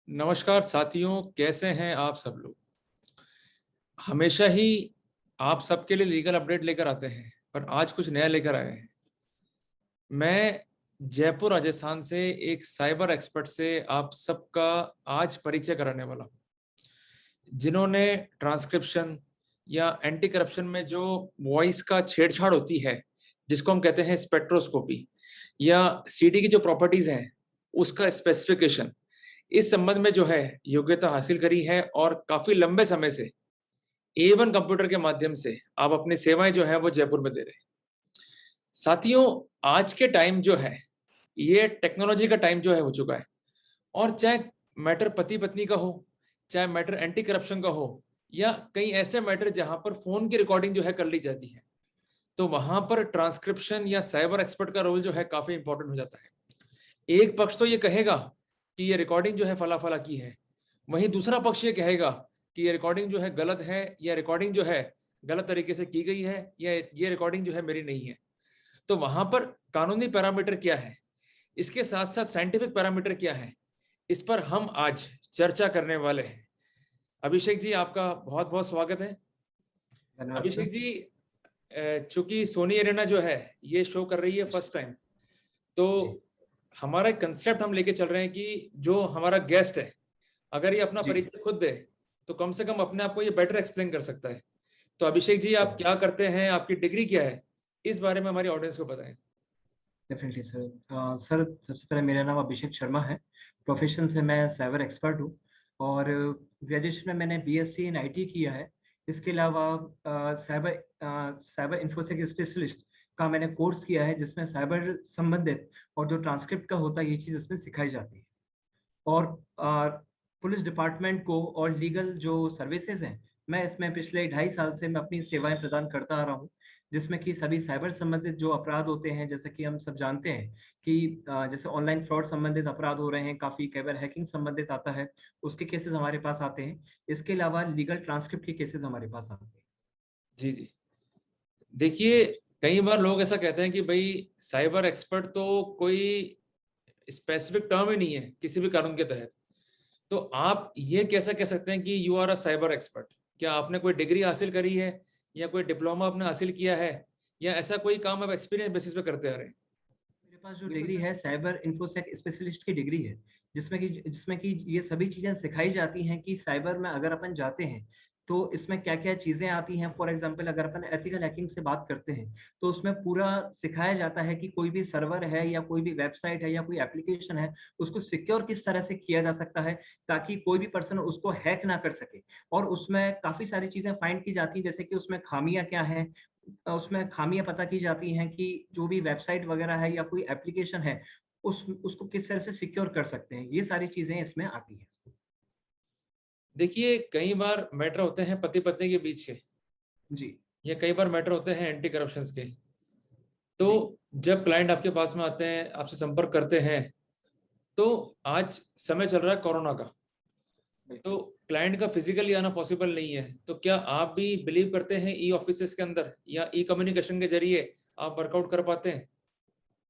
नमस्कार साथियों, कैसे हैं आप सब लोग। हमेशा ही आप सबके लिए लीगल अपडेट लेकर आते हैं, पर आज कुछ नया लेकर आए हैं। मैं जयपुर राजस्थान से एक साइबर एक्सपर्ट से आप सबका आज परिचय कराने वाला हूं, जिन्होंने ट्रांसक्रिप्शन या एंटी करप्शन में जो वॉइस का छेड़छाड़ होती है, जिसको हम कहते हैं स्पेक्ट्रोस्कोपी, या सीडी की जो प्रॉपर्टीज हैं उसका स्पेसिफिकेशन, इस संबंध में जो है योग्यता हासिल करी है और काफी लंबे समय से A1 कंप्यूटर के माध्यम से आप अपनी सेवाएं जो है वो जयपुर में दे रहे हैं। साथियों, आज के टाइम जो है ये टेक्नोलॉजी का टाइम जो है हो चुका है, और चाहे मैटर पति पत्नी का हो, चाहे मैटर एंटी करप्शन का हो, या कई ऐसे मैटर जहां पर फोन की रिकॉर्डिंग जो है कर ली जाती है, तो वहां पर ट्रांसक्रिप्शन या साइबर एक्सपर्ट का रोल जो है काफी इंपॉर्टेंट हो जाता है। एक पक्ष तो ये कहेगा कि ये रिकॉर्डिंग जो है फला फला की है, वहीं दूसरा पक्ष ये कहेगा कि ये रिकॉर्डिंग जो है गलत है, या रिकॉर्डिंग जो है गलत तरीके से की गई है, या ये रिकॉर्डिंग जो है मेरी नहीं है। तो वहां पर कानूनी पैरामीटर क्या है, इसके साथ साथ साइंटिफिक पैरामीटर क्या है, इस पर हम आज चर्चा करने वाले हैं। अभिषेक जी, आपका बहुत बहुत स्वागत है। धन्यवाद अभिषेक सर। जी, चूंकि सोनी एरेना जो है ये शो कर रही है फर्स्ट टाइम, तो हमारा कंसेप्ट हम लेके चल रहे हैं कि जो हमारा गेस्ट है, अगर ये अपना परिचय खुद दे तो कम से कम अपने आप को ये बेटर एक्सप्लेन कर सकता है। तो अभिषेक जी, आप क्या करते हैं, आपकी डिग्री क्या है, इस बारे में हमारी ऑडियंस को बताएं। Definitely sir. सर, सबसे पहले मेरा नाम अभिषेक शर्मा है। प्रोफेशन से मैं साइबर एक्सपर्ट हूँ और ग्रेजुएशन में मैंने बीएससी इन आईटी किया है। इसके अलावा साइबर इंफोसेक स्पेशलिस्ट का मैंने कोर्स किया है, जिसमें साइबर संबंधित और जो ट्रांसक्रिप्ट का होता है ये चीज़ इसमें सिखाई जाती है। और पुलिस डिपार्टमेंट को और लीगल जो सर्विसेज हैं, मैं इसमें पिछले 2.5 साल से मैं अपनी सेवाएं प्रदान करता आ रहा हूँ, जिसमें कि सभी साइबर संबंधित जो अपराध होते हैं, जैसे कि हम सब जानते हैं कि जैसे ऑनलाइन फ्रॉड संबंधित अपराध हो रहे हैं, काफ़ी साइबर हैकिंग संबंधित आता है, उसके केसेस हमारे पास आते हैं। इसके अलावा लीगल ट्रांसक्रिप्ट के केसेस हमारे पास आते हैं। जी जी, देखिए, कई बार लोग ऐसा कहते हैं कि भाई साइबर एक्सपर्ट तो कोई स्पेसिफिक टर्म ही नहीं है किसी भी कानून के तहत। तो आप ये कैसा कह सकते हैं कि you are a cyber expert? क्या आपने कोई डिग्री हासिल करी है, या कोई डिप्लोमा आपने हासिल किया है, या ऐसा कोई काम आप एक्सपीरियंस बेसिस पे करते आ रहे हैं? मेरे पास जो डिग्री है साइबर इंफोसेक स्पेशलिस्ट की डिग्री है, जिसमें कि ये सभी चीजें सिखाई जाती हैं कि साइबर में अगर अपन जाते हैं तो इसमें क्या क्या चीजें आती हैं। फॉर एग्जांपल, अगर अपन एथिकल हैकिंग से बात करते हैं तो उसमें पूरा सिखाया जाता है कि कोई भी सर्वर है या कोई भी वेबसाइट है या कोई एप्लीकेशन है, उसको सिक्योर किस तरह से किया जा सकता है ताकि कोई भी पर्सन उसको हैक ना कर सके। और उसमें काफी सारी चीजें फाइंड की जाती हैं, जैसे कि उसमें खामियां क्या है, उसमें खामियां पता की जाती हैं कि जो भी वेबसाइट वगैरह है या कोई एप्लीकेशन है उसको किस तरह से सिक्योर कर सकते हैं। ये सारी चीजें इसमें आती हैं। देखिए, कई बार मैटर होते हैं पति पत्नी के बीच के, जी या कई बार मैटर होते हैं एंटी करप्शन के। तो जी जब क्लाइंट आपके पास में आते हैं, आपसे संपर्क करते हैं, तो आज समय चल रहा है कोरोना का, तो क्लाइंट का फिजिकली आना पॉसिबल नहीं है। तो क्या आप भी बिलीव करते हैं ई ऑफिसेस के अंदर या ई कम्युनिकेशन के जरिए आप वर्कआउट कर पाते हैं?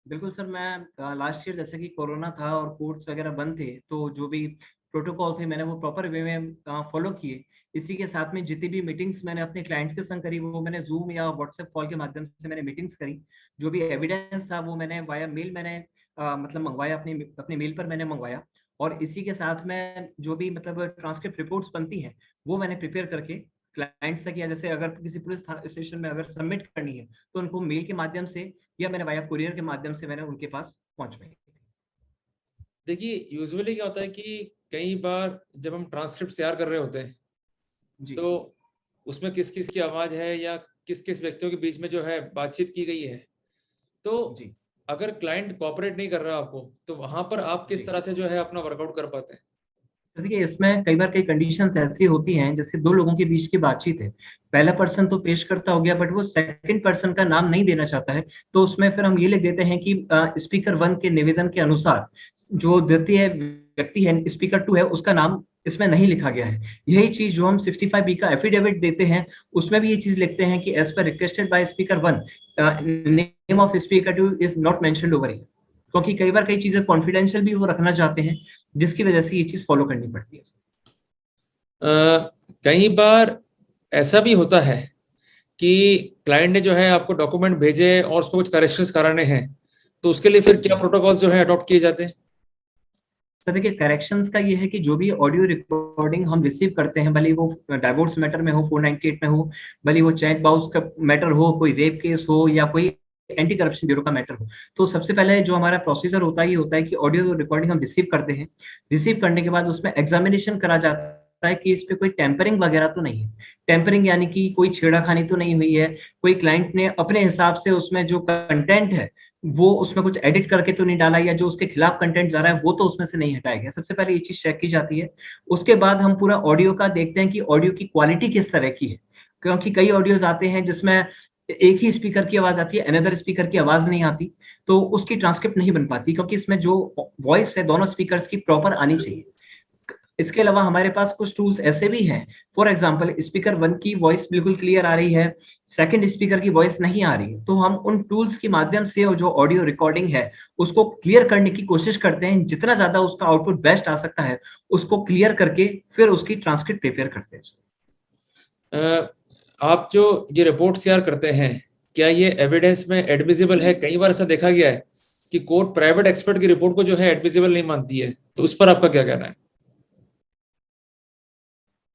बिल्कुल सर। मैं लास्ट ईयर जैसे कि कोरोना था और कोर्ट्स वगैरह बंद थे, तो जो भी प्रोटोकॉल थे मैंने वो प्रॉपर वे में फॉलो किए। इसी के साथ में जितनी भी मीटिंग्स मैंने अपने क्लाइंट्स के संग करी, वो मैंने जूम या व्हाट्सएप कॉल के माध्यम से मैंने मीटिंग्स करी। जो भी एविडेंस था वो मैंने वाया मेल मैंने मतलब मंगवाया, अपनी अपने मेल पर मैंने मंगवाया। और इसी के साथ में जो भी मतलब ट्रांसक्रिप्ट रिपोर्ट्स बनती हैं वो मैंने प्रिपेयर करके क्लाइंट्स तक किया। जैसे अगर किसी पुलिस स्टेशन में अगर सबमिट करनी है तो उनको मेल के माध्यम से या मैंने वाया कुरियर के माध्यम से मैंने उनके पास पहुंचवाई। देखिए, यूजुअली क्या होता है कि कई बार जब हम ट्रांसक्रिप्ट तैयार कर रहे होते हैं, जी तो उसमें किस किस की आवाज है, या किस किस व्यक्तियों के बीच में जो है बातचीत की गई है, तो जी अगर क्लाइंट कोऑपरेट नहीं कर रहा आपको, तो वहां पर आप किस जी तरह से जो है अपना वर्कआउट कर पाते हैं? तो देखिए, इसमें कई बार कई कंडीशंस ऐसी होती हैं, जैसे दो लोगों के बीच की बातचीत है, पहला पर्सन तो पेश करता हो गया बट वो सेकंड पर्सन का नाम नहीं देना चाहता है, तो उसमें फिर हम ये लिख देते हैं कि स्पीकर 1 के निवेदन के अनुसार जो द्वितीय व्यक्ति है, स्पीकर 2 है, उसका नाम इसमें नहीं लिखा गया है। यही चीज जो हम 65B का एफिडेविट देते हैं उसमें भी ये चीज लिखते हैं कि as per requested by speaker 1 name of speaker 2 is not mentioned over here. क्योंकि कई बार कई चीजें कॉन्फिडेंशियल भी वो रखना चाहते हैं, जिसकी वजह से ये चीज फॉलो करनी पड़ती है। कई बार ऐसा भी होता है कि क्लाइंट ने जो है आपको डॉक्यूमेंट भेजे और उसको कुछ करेक्शंस कराने हैं, तो उसके लिए फिर क्या प्रोटोकॉल्स जो है अडॉप्ट किए जाते हैं? सर देखिए, करेक्शंस का ये है कि जो भी ऑडियो रिकॉर्डिंग हम रिसीव करते हैं, भले वो डाइवोर्स मैटर में हो, 498 में हो, भले वो चेक बाउंस का मैटर हो, कोई रेप केस हो, या कोई एंटी करप्शन ब्यूरो का मैटर हो, तो सबसे पहले जो हमारा प्रोसीजर होता है ये होता है कि ऑडियो रिकॉर्डिंग हम रिसीव करते हैं। रिसीव करने के बाद उसमें एग्जामिनेशन करा जाता है कि इस पे कोई टेम्परिंग वगैरह तो नहीं है। टेम्परिंग यानी कि कोई छेड़ाखानी तो नहीं हुई है, कोई क्लाइंट ने अपने हिसाब से उसमें जो कंटेंट है वो उसमें कुछ एडिट करके तो नहीं डाला, या जो उसके खिलाफ कंटेंट जा रहा है वो तो उसमें से नहीं हटाया गया। सबसे पहले ये चीज चेक की जाती है। उसके बाद हम पूरा ऑडियो का देखते हैं कि ऑडियो की क्वालिटी किस तरह की है, क्योंकि कई ऑडियोज आते हैं जिसमें एक ही स्पीकर की आवाज आती है, अनदर स्पीकर की आवाज नहीं आती, तो उसकी ट्रांसक्रिप्ट नहीं बन पाती, क्योंकि इसमें जो वॉइस है दोनों स्पीकर्स की प्रॉपर आनी चाहिए। इसके अलावा हमारे पास कुछ टूल्स ऐसे भी हैं, फॉर एग्जांपल स्पीकर 1 की वॉइस बिल्कुल क्लियर आ रही है, सेकंड स्पीकर की वॉइस नहीं आ रही है, तो हम उन टूल्स के माध्यम से जो ऑडियो रिकॉर्डिंग है उसको क्लियर करने की कोशिश करते हैं। जितना ज्यादा उसका आउटपुट बेस्ट आ सकता है उसको क्लियर करके फिर उसकी ट्रांसक्रिप्ट प्रिपेयर करते हैं। आप जो ये रिपोर्ट तैयार करते हैं, क्या ये एविडेंस में एडमिसिबल है? कई बार ऐसा देखा गया है कि कोर्ट प्राइवेट एक्सपर्ट की रिपोर्ट को जो है एडमिसिबल नहीं मानती है, तो उस पर आपका क्या कहना है?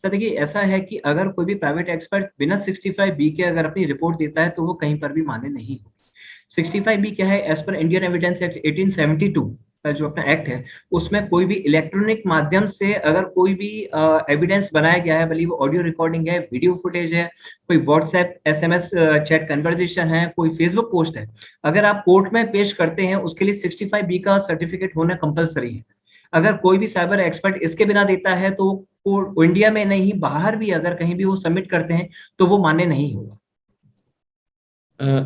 सर देखिए, ऐसा है कि अगर कोई भी प्राइवेट एक्सपर्ट बिना 65B के अगर अपनी रिपोर्ट देता है तो वो कहीं पर भी मान्य नहीं होगी। 65B क्या है? As per Indian evidence act 1872 का जो अपना एक्ट है, उसमें कोई भी इलेक्ट्रॉनिक माध्यम से अगर कोई भी एविडेंस बनाया गया है, भले वो ऑडियो रिकॉर्डिंग है, वीडियो फुटेज है, कोई व्हाट्सएप SMS चैट कन्वर्जेशन है, कोई फेसबुक पोस्ट है, अगर आप कोर्ट में पेश करते हैं उसके लिए 65B का सर्टिफिकेट होना कंपलसरी है। अगर कोई भी साइबर एक्सपर्ट इसके बिना देता है तो वो इंडिया में नहीं, बाहर भी अगर कहीं भी वो सबमिट करते हैं तो वो मान्य नहीं होगा।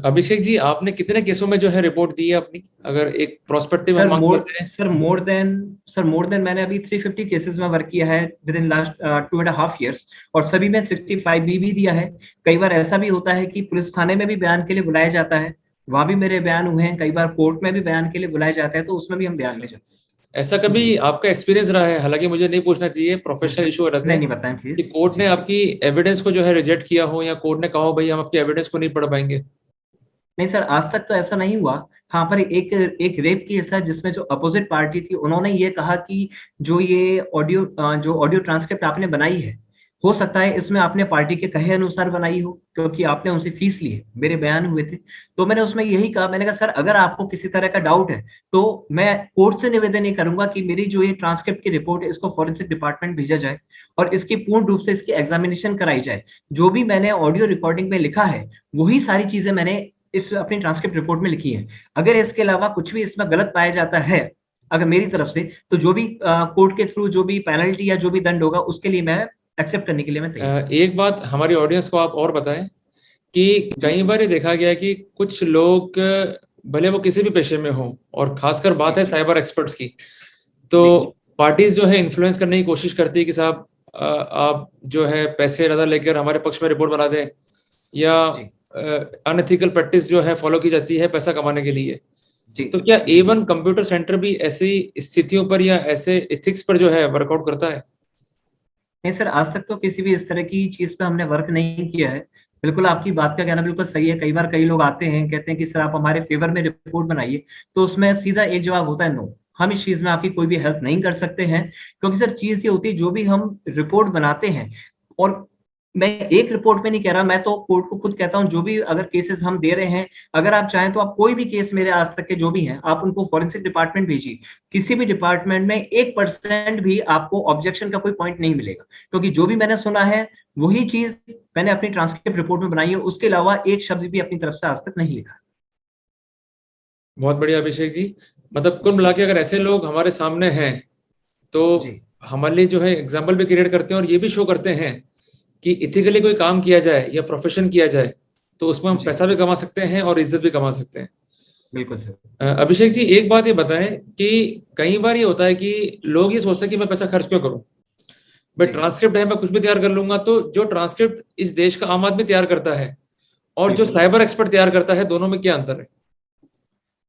अभिषेक जी, आपने कितने केसों में जो है रिपोर्ट दी है अपनी, अगर एक प्रोस्पेक्टिव सर हम मांग मोर लेते हैं? सर मोर देन मैंने अभी 350 केसेस में वर्क किया है विद इन लास्ट 2.5 years, और सभी में 65B भी दिया है। कई बार ऐसा भी होता है कि पुलिस थाने में भी बयान के लिए बुलाया जाता है, वहां भी मेरे बयान हुए हैं। कई बार कोर्ट में भी बयान के लिए बुलाया जाता है तो उसमें भी हम बयान ले जाते हैं। ऐसा कभी आपका एक्सपीरियंस रहा है, हालांकि मुझे नहीं पूछना चाहिए, प्रोफेशनल इशू रहते नहीं हैं, नहीं, बताएं कि प्लीज। कोर्ट ने जी। आपकी एविडेंस को जो है रिजेक्ट किया हो, या कोर्ट ने कहा हो भाई हम आपकी एविडेंस को नहीं पढ़ पाएंगे? नहीं सर, आज तक तो ऐसा नहीं हुआ। हाँ, पर एक एक रेप केस है जिसमें जो अपोजिट पार्टी थी उन्होंने ये कहा कि जो ऑडियो ट्रांसक्रिप्ट आपने बनाई है, हो सकता है इसमें आपने पार्टी के कहे अनुसार बनाई हो, क्योंकि आपने उनसे फीस ली है, मेरे बयान हुए थे। तो मैंने उसमें यही कहा, मैंने कहा सर अगर आपको किसी तरह का डाउट है तो मैं कोर्ट से निवेदन ये करूंगा कि मेरी जो ये ट्रांसक्रिप्ट की रिपोर्ट है इसको फॉरेंसिक डिपार्टमेंट भेजा जाए और इसकी पूर्ण रूप से इसकी एग्जामिनेशन कराई जाए। जो भी मैंने ऑडियो रिकॉर्डिंग में लिखा है वही सारी चीजें मैंने इस अपनी ट्रांसक्रिप्ट रिपोर्ट में लिखी है। अगर इसके अलावा कुछ भी इसमें गलत पाया जाता है अगर मेरी तरफ से, तो जो भी कोर्ट के थ्रू जो भी पेनल्टी या जो भी दंड होगा उसके लिए मैं एक्सेप्ट करने के लिए मैं तैयार एक बात हमारी ऑडियंस को आप और बताएं कि हूं। कई जी बार ये देखा गया है कि कुछ लोग, भले वो किसी भी पेशे में हो, और खासकर जी बात है जी साइबर एक्सपर्ट्स की, जी तो पार्टीज जो है इन्फ्लुएंस करने की कोशिश करती है कि साहब आप जो है पैसे ज्यादा लेकर हमारे पक्ष में रिपोर्ट बना दें, या जी अनएथिकल प्रैक्टिस जो है फॉलो की जाती है पैसा कमाने के लिए। जी तो क्या जी A1 कंप्यूटर सेंटर भी ऐसी स्थितियों पर या ऐसे एथिक्स पर जो है वर्कआउट करता है? नहीं सर, आज तक तो किसी भी इस तरह की चीज पे हमने वर्क नहीं किया है। बिल्कुल आपकी बात का कहना बिल्कुल सही है। कई बार कई लोग आते हैं कहते हैं कि सर आप हमारे फेवर में रिपोर्ट बनाइए, तो उसमें सीधा एक जवाब होता है नो, हम इस चीज में आपकी कोई भी हेल्प नहीं कर सकते हैं। क्योंकि सर चीज ये होती है जो भी हम रिपोर्ट बनाते हैं, और मैं एक रिपोर्ट में नहीं कह रहा, मैं तो कोर्ट को खुद कहता हूं जो भी अगर केसेस हम दे रहे हैं, अगर आप चाहें तो आप कोई भी केस मेरे आज तक के जो भी हैं आप उनको फॉरेंसिक डिपार्टमेंट भेजिए। किसी भी डिपार्टमेंट में 1% भी आपको ऑब्जेक्शन का कोई पॉइंट नहीं मिलेगा, क्योंकि जो भी मैंने सुना है वही चीज मैंने अपनी ट्रांसक्रिप्ट रिपोर्ट में बनाई है। उसके अलावा एक शब्द भी अपनी तरफ से आज तक नहीं लिखा। बहुत बढ़िया अभिषेक जी। मतलब कुल मिला के अगर ऐसे लोग हमारे सामने हैं, तो जी हमारे लिए जो है एग्जाम्पल भी क्रिएट करते हैं और ये भी शो करते हैं कि इथिकली कोई काम किया जाए या प्रोफेशन किया जाए तो उसमें हम जी पैसा भी कमा सकते हैं और इज्जत भी कमा सकते हैं। बिल्कुल सर। अभिषेक जी, एक बात ये बताएं कि कई बार ये होता है कि लोग ये सोचते हैं कि मैं पैसा खर्च क्यों करूं, भाई जी ट्रांसक्रिप्ट है मैं कुछ भी तैयार कर लूंगा। तो जो ट्रांसक्रिप्ट इस देश का आम आदमी तैयार करता है और जो बिल्कुल। साइबर एक्सपर्ट तैयार करता है, दोनों में क्या अंतर है?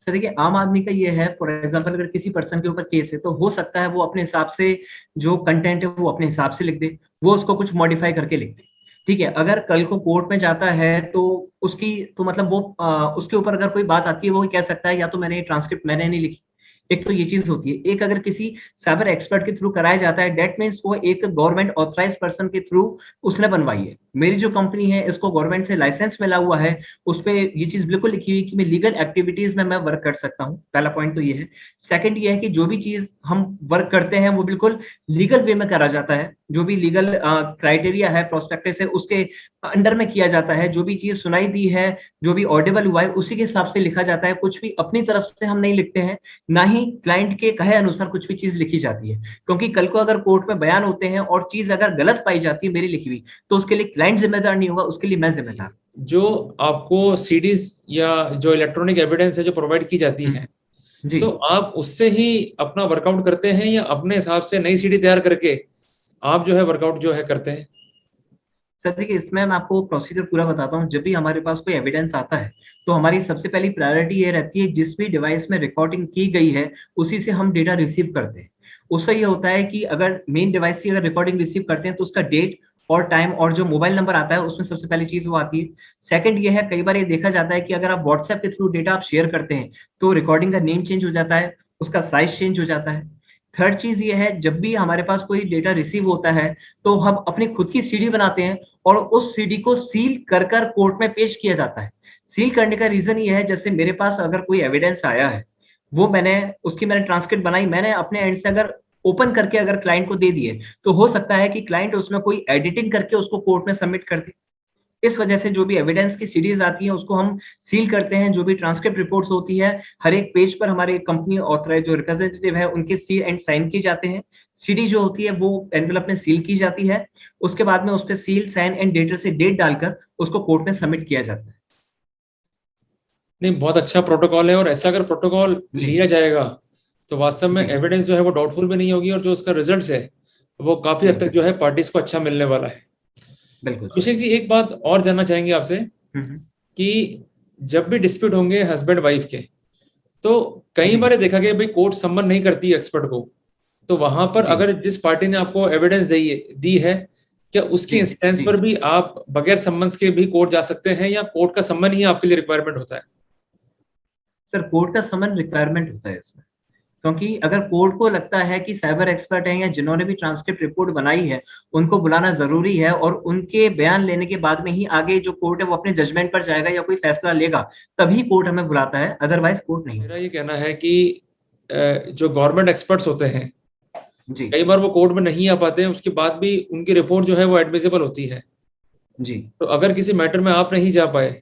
सर देखिए, आम आदमी का ये है, फॉर एग्जांपल अगर किसी पर्सन के ऊपर केस है तो हो सकता है वो अपने हिसाब से जो कंटेंट है वो अपने हिसाब से लिख दे, वो उसको कुछ मॉडिफाई करके लिख दे। ठीक है, अगर कल को कोर्ट में जाता है तो उसकी तो मतलब वो उसके ऊपर अगर कोई बात आती है वो कह सकता है या तो मैंने ट्रांसक्रिप्ट मैंने नहीं लिखी। एक तो ये चीज होती है। एक अगर किसी साइबर एक्सपर्ट के थ्रू कराया जाता है, डेट मीन्स वो एक गवर्नमेंट ऑथराइज पर्सन के थ्रू उसने बनवाई है। मेरी जो कंपनी है इसको गवर्नमेंट से लाइसेंस मिला हुआ है, उस पर ये चीज बिल्कुल लिखी हुई कि मैं लीगल एक्टिविटीज में मैं वर्क कर सकता हूँ। पहला पॉइंट तो ये है। सेकंड ये है कि जो भी चीज हम वर्क करते हैं वो बिल्कुल लीगल वे में करा जाता है। जो भी लीगल क्राइटेरिया है, प्रोस्पेक्टस है, उसके अंडर में किया जाता है। जो भी चीज सुनाई दी है, जो भी ऑडिबल हुआ है, उसी के हिसाब से लिखा जाता है। कुछ भी अपनी तरफ से हम नहीं लिखते हैं, ना ही क्लाइंट के कहे अनुसार कुछ भी चीज लिखी जाती है। क्योंकि कल को अगर कोर्ट में बयान होते हैं और चीज अगर गलत पाई जाती है मेरी लिखी हुई, तो उसके लिए क्लाइंट जिम्मेदार नहीं होगा, उसके लिए मैं जिम्मेदार। जो आपको सीडीज या जो इलेक्ट्रॉनिक एविडेंस है जो प्रोवाइड की जाती है, जी तो आप उससे ही अपना वर्कआउट करते हैं या अपने हिसाब से नई सीडी तैयार करके आप जो है वर्कआउट जो है करते हैं? सर देखिए, इसमें मैं आपको प्रोसीजर पूरा बताता हूँ। जब भी हमारे पास कोई एविडेंस आता है तो हमारी सबसे पहली प्रायोरिटी ये रहती है, जिस भी डिवाइस में रिकॉर्डिंग की गई है उसी से हम डेटा रिसीव करते हैं। उससे ये होता है कि अगर मेन डिवाइस से अगर रिकॉर्डिंग रिसीव करते हैं तो उसका डेट और टाइम और जो मोबाइल नंबर आता है उसमें सबसे पहली चीज वो आती है। सेकंड ये है, कई बार ये देखा जाता है कि अगर आप व्हाट्सएप के थ्रू डेटा आप शेयर करते हैं तो रिकॉर्डिंग का नेम चेंज हो जाता है, उसका साइज चेंज हो जाता है। थर्ड चीज ये है, जब भी हमारे पास कोई डेटा रिसीव होता है तो हम अपनी खुद की सीडी बनाते हैं और उस सीडी को सील कर कर कोर्ट में पेश किया जाता है। सील करने का रीजन ये है, जैसे मेरे पास अगर कोई एविडेंस आया है, वो मैंने ट्रांसक्रिप्ट बनाई, मैंने अपने एंड से अगर ओपन करके अगर क्लाइंट को दे दिए, तो हो सकता है कि क्लाइंट उसमें कोई एडिटिंग करके उसको कोर्ट में सबमिट कर दे। इस वजह से जो भी एविडेंस की सीरीज आती है उसको हम सील करते हैं। जो भी ट्रांसक्रिप्ट रिपोर्ट्स होती है, हर एक पेज पर हमारे कंपनी ऑथराइज जो रिप्रेजेंटेटिव है उनके सील एंड साइन किए जाते हैं। सीडी जो होती है वो एनवेलप में सील की जाती है। उसके बाद में उस पर सील साइन एंड डेटर से डेट डालकर उसको कोर्ट में सबमिट किया जाता है। नहीं, बहुत अच्छा प्रोटोकॉल है, और ऐसा अगर प्रोटोकॉल जी लिया जाएगा तो वास्तव में जी एविडेंस जो है वो डाउटफुल भी नहीं होगी, और जो उसका रिजल्ट है वो काफी हद तक बिल्कुल जो है पार्टीज को अच्छा मिलने वाला है। बिल्कुल सर। अभिषेक जी, एक बात और जानना चाहेंगे आपसे हम्म, कि जब भी डिस्प्यूट होंगे हस्बैंड वाइफ के, तो कई जी बार देखा गया भाई कोर्ट सम्मन नहीं करती एक्सपर्ट को, तो वहां पर जी अगर जिस पार्टी ने आपको एविडेंस दी है, क्या उसके जी इंस्टेंस जी पर भी आप बगैर सम्मन के भी कोर्ट जा सकते हैं, या कोर्ट का सम्मन ही आपके लिए रिक्वायरमेंट होता है? सर, कोर्ट का समन रिक्वायरमेंट होता है इसमें। क्योंकि अगर कोर्ट को लगता है कि साइबर एक्सपर्ट हैं या जिन्होंने भी ट्रांसक्रिप्ट रिपोर्ट बनाई है उनको बुलाना जरूरी है, और उनके बयान लेने के बाद में ही आगे जो कोर्ट है वो अपने जजमेंट पर जाएगा या कोई फैसला लेगा, तभी कोर्ट हमें बुलाता है, अदरवाइज कोर्ट नहीं मेरा होता। ये कहना है कि जो गवर्नमेंट एक्सपर्ट्स होते हैं, जी कई बार वो कोर्ट में नहीं आ पाते हैं, उसके बाद भी उनकी रिपोर्ट जो है वो एडमिसिबल होती है। जी। तो अगर किसी मैटर में आप नहीं जा पाए,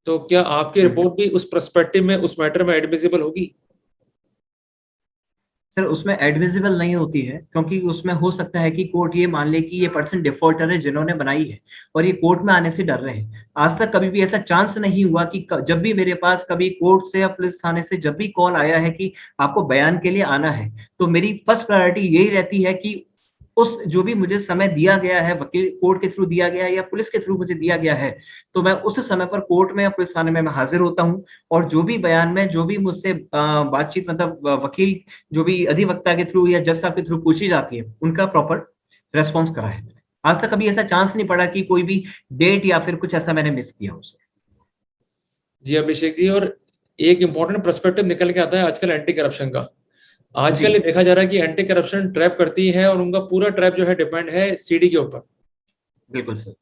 तो क्या आपकी हम्म। रिपोर्ट भी उस पर्सपेक्टिव में उस मैटर में एडमिसिबल होगी? सर, उसमें एडमिसिबल नहीं होती है, क्योंकि उसमें हो सकता है कि कोर्ट ये मान ले कि ये पर्सन डिफॉल्टर है जिन्होंने बनाई है, और ये कोर्ट में आने से डर रहे हैं। आज तक कभी भी ऐसा चांस नहीं हुआ कि जब भी मेरे पास कभी कोर्ट से या पुलिस थाने से जब भी कॉल आया है कि आपको बयान के लिए आना है, तो मेरी फर्स्ट प्रायोरिटी यही रहती है कि उस जो भी मुझे समय दिया गया है, वकील कोर्ट के थ्रू दिया गया है या पुलिस के थ्रू मुझे दिया गया है, तो मैं उस समय पर कोर्ट में या पुलिस थाने में मैं हाजिर होता हूँ। और जो भी बयान में जो भी मुझसे बातचीत मतलब वकील जो भी अधिवक्ता के थ्रू या जज साहब के थ्रू पूछी जाती है, उनका प्रॉपर रेस्पॉन्स करा है मैंने। आज तक कभी ऐसा चांस नहीं पड़ा कि कोई भी डेट या फिर कुछ ऐसा मैंने मिस किया उसे। जी अभिषेक जी, और एक इंपॉर्टेंट पर्सपेक्टिव निकल के आता है आजकल एंटी करप्शन का। जी आजकल ये देखा जा रहा है कि एंटी करप्शन ट्रैप करती है, और उनका पूरा ट्रैप जो है डिपेंड है सीडी के ऊपर। बिल्कुल सर।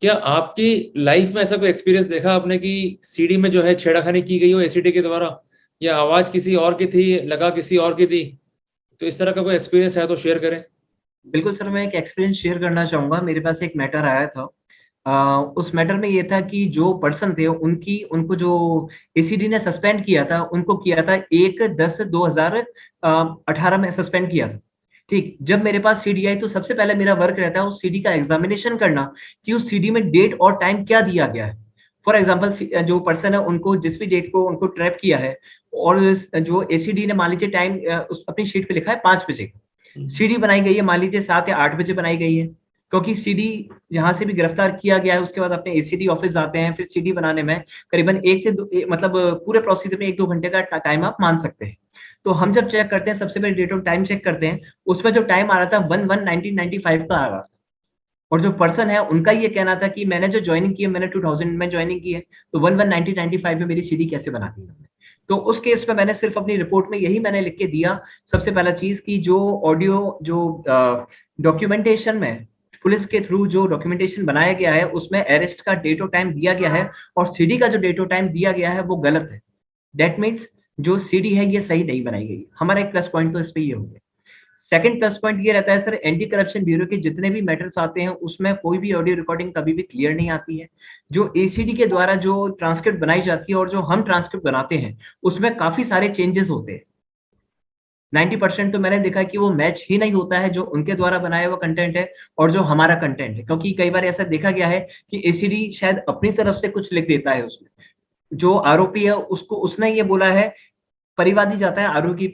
क्या आपकी लाइफ में ऐसा कोई एक्सपीरियंस देखा आपने कि सीडी में जो है छेड़खानी की गई हो एसीडी के द्वारा, या आवाज किसी और की थी, लगा किसी और की थी? तो इस तरह का कोई एक्सपीरियंस है तो शेयर करें। बिल्कुल सर, मैं एक एक्सपीरियंस शेयर करना चाहूंगा। मेरे पास एक मैटर आया था। उस मैटर में ये था कि जो पर्सन थे उनकी उनको जो एसीडी ने सस्पेंड किया था, उनको किया था 1/10/2018 में सस्पेंड किया था। ठीक, जब मेरे पास सीडी आई तो सबसे पहले मेरा वर्क रहता है उस सीडी का एग्जामिनेशन करना कि उस सीडी में डेट और टाइम क्या दिया गया है। फॉर एग्जाम्पल, जो पर्सन है उनको जिस भी डेट को उनको ट्रैप किया है, और जो एसीडी ने मान लीजिए टाइम उस अपनी शीट पे लिखा है 5 बजे, सीडी बनाई गई है मान लीजिए 7 या 8 बजे बनाई गई है, क्योंकि सीडी यहाँ से भी गिरफ्तार किया गया है, उसके बाद अपने एसीडी ऑफिस आते हैं, फिर सीडी बनाने में करीबन मतलब पूरे प्रोसीजर में 1-2 घंटे का टाइम आप मान सकते हैं। तो हम जब चेक करते हैं, सबसे पहले डेट ऑफ टाइम चेक करते हैं, उसमें जो टाइम आ रहा था 1/1/1995 का आ रहा था। और जो पर्सन है उनका ये कहना था कि मैंने जो ज्वाइनिंग की है, मैंने 2000 में ज्वाइनिंग की है, तो 1/1/1995 में मेरी सीडी कैसे बना दी उन्होंने। तो उस केस में मैंने सिर्फ अपनी रिपोर्ट में यही मैंने लिख के दिया, सबसे पहला चीज की जो ऑडियो जो डॉक्यूमेंटेशन में पुलिस के थ्रू जो डॉक्यूमेंटेशन बनाया गया है उसमें अरेस्ट का डेट और टाइम दिया गया है, और सीडी का जो डेट और टाइम दिया गया है वो गलत है। दैट मीन्स जो सीडी है ये सही नहीं बनाई गई। हमारा एक प्लस पॉइंट तो इस पे ये हो गया। सेकंड प्लस पॉइंट ये रहता है सर, एंटी करप्शन ब्यूरो के जितने भी मैटर्स आते हैं उसमें कोई भी ऑडियो रिकॉर्डिंग कभी भी क्लियर नहीं आती है। जो एसीडी के द्वारा जो ट्रांसक्रिप्ट बनाई जाती है और जो हम ट्रांसक्रिप्ट बनाते हैं उसमें काफी सारे चेंजेस होते हैं। 90% तो मैंने देखा कि वो मैच ही नहीं होता है, जो उनके द्वारा बनाया हुआ कंटेंट है और जो हमारा कंटेंट है। क्योंकि कई बार ऐसा देखा गया है कि एसीडी शायद अपनी तरफ से कुछ लिख देता है उसमें, जो आरोपी है उसको उसने ये बोला है, परिवादी जाता है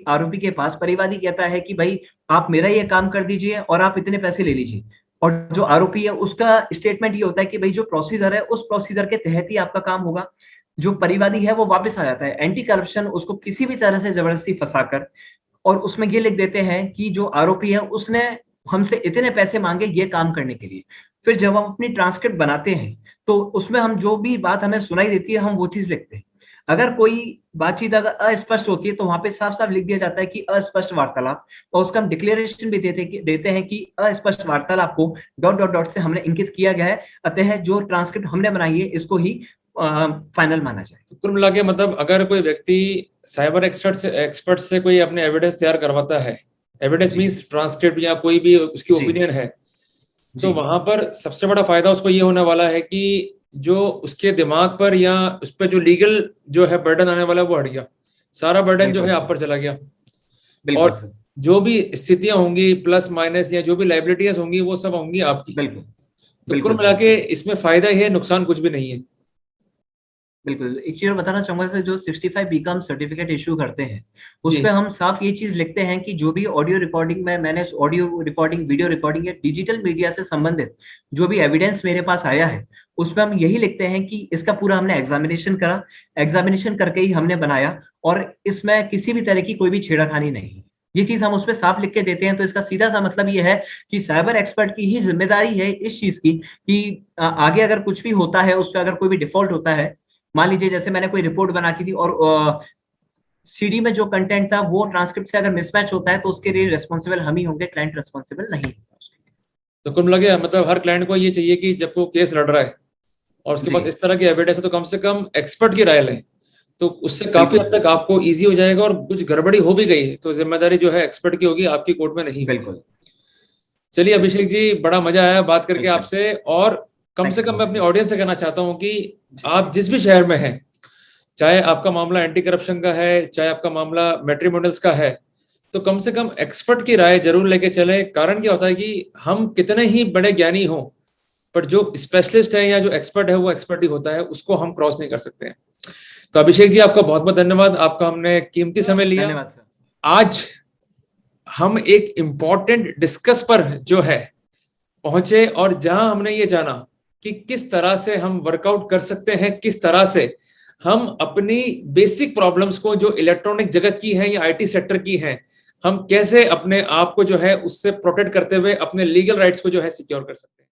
आरोपी के पास, परिवादी कहता है कि भाई आप मेरा ये काम कर दीजिए और आप इतने पैसे ले लीजिए, और जो आरोपी है उसका स्टेटमेंट ये होता है कि भाई जो प्रोसीजर है उस प्रोसीजर के तहत ही आपका काम होगा। जो परिवादी है वो वापस आ जाता है, एंटी करप्शन उसको किसी भी तरह से जबरदस्ती फंसाकर, और उसमें ये लिख देते हैं कि जो आरोपी है उसने हमसे इतने पैसे मांगे ये काम करने के लिए। फिर जब हम अपनी ट्रांसक्रिप्ट बनाते हैं तो उसमें हम जो भी बात हमें सुनाई देती है हम वो चीज लिखते हैं। अगर कोई बातचीत अगर अस्पष्ट होती है तो वहां पे साफ साफ लिख दिया जाता है कि अस्पष्ट वार्तालाप, और उसका हम डिक्लेरेशन भी देते हैं कि अस्पष्ट वार्तालाप को डॉट डॉट डॉट से हमने इंकित किया गया है, अतः जो ट्रांसक्रिप्ट हमने बनाई है इसको ही फाइनल माना जाए। तो कुल मिला के मतलब अगर कोई व्यक्ति साइबर एक्सपर्ट से कोई अपने एविडेंस तैयार करवाता है, एविडेंस मींस ट्रांसक्रिप्ट या कोई भी उसकी ओपिनियन है, तो वहां पर सबसे बड़ा फायदा उसको ये होने वाला है कि जो उसके दिमाग पर या उस पर जो लीगल जो है बर्डन आने वाला है वो हट गया, सारा बर्डन जो है आप पर चला गया। और जो भी स्थितियां होंगी प्लस माइनस या जो भी लाइबिलिटीज होंगी वो सब होंगी आपकी। तो कुल मिला के इसमें फायदा ही है, नुकसान कुछ भी नहीं है। बिल्कुल। एक चीज बताना चाहूंगा सर, जो 65 बीकॉम सर्टिफिकेट इशू करते हैं उस पे हम साफ ये चीज लिखते हैं कि जो भी ऑडियो रिकॉर्डिंग में मैंने ऑडियो रिकॉर्डिंग, वीडियो रिकॉर्डिंग या डिजिटल मीडिया से संबंधित जो भी एविडेंस मेरे पास आया है उसमें हम यही लिखते हैं कि इसका पूरा हमने एग्जामिनेशन करा, एग्जामिनेशन करके ही हमने बनाया, और इसमें किसी भी तरह की कोई भी छेड़खानी नहीं। ये चीज हम उस पर साफ लिख के देते हैं। तो इसका सीधा सा मतलब ये है कि साइबर एक्सपर्ट की ही जिम्मेदारी है इस चीज की कि आगे अगर कुछ भी होता है, उस पर अगर कोई भी डिफॉल्ट होता है, मान लीजिए जैसे मैंने कोई रिपोर्ट बना की थी और सीडी में जो कंटेंट था वो ट्रांसक्रिप्ट से अगर मिसमैच होता है तो उसके लिए रिस्पॉन्सिबल हम ही होंगे, क्लाइंट रिस्पॉन्सिबल नहीं होगा। तो कुल मिला के मतलब हर क्लाइंट को ये चाहिए कि जब वो केस लड़ रहा है और उसके पास इस तरह की एविडेंस है तो कम से कम एक्सपर्ट की राय लें, तो उससे काफी हद तक आपको इजी हो जाएगा। और कुछ गड़बड़ी हो भी गई तो जिम्मेदारी जो है एक्सपर्ट की होगी, आपकी कोर्ट में नहीं। बिल्कुल। चलिए अभिषेक जी, बड़ा मजा आया बात करके आपसे। और कम से कम मैं अपनी ऑडियंस से कहना चाहता हूं कि आप जिस भी शहर में हैं, चाहे आपका मामला एंटी करप्शन का है, चाहे आपका मामला मैट्रिमोनियल्स का है, तो कम से कम एक्सपर्ट की राय जरूर लेके चले। कारण क्या होता है कि हम कितने ही बड़े ज्ञानी हों, पर जो स्पेशलिस्ट है या जो एक्सपर्ट है वो एक्सपर्ट ही होता है, उसको हम क्रॉस नहीं कर सकते हैं। तो अभिषेक जी आपका बहुत बहुत धन्यवाद, आपका हमने कीमती समय लिया। धन्यवाद सर। आज हम एक इम्पॉर्टेंट डिस्कस पर जो है पहुंचे, और जहां हमने ये जाना कि किस तरह से हम वर्कआउट कर सकते हैं, किस तरह से हम अपनी बेसिक प्रॉब्लम्स को जो इलेक्ट्रॉनिक जगत की हैं या आईटी सेक्टर की हैं, हम कैसे अपने आप को जो है उससे प्रोटेक्ट करते हुए अपने लीगल राइट्स को जो है सिक्योर कर सकते हैं।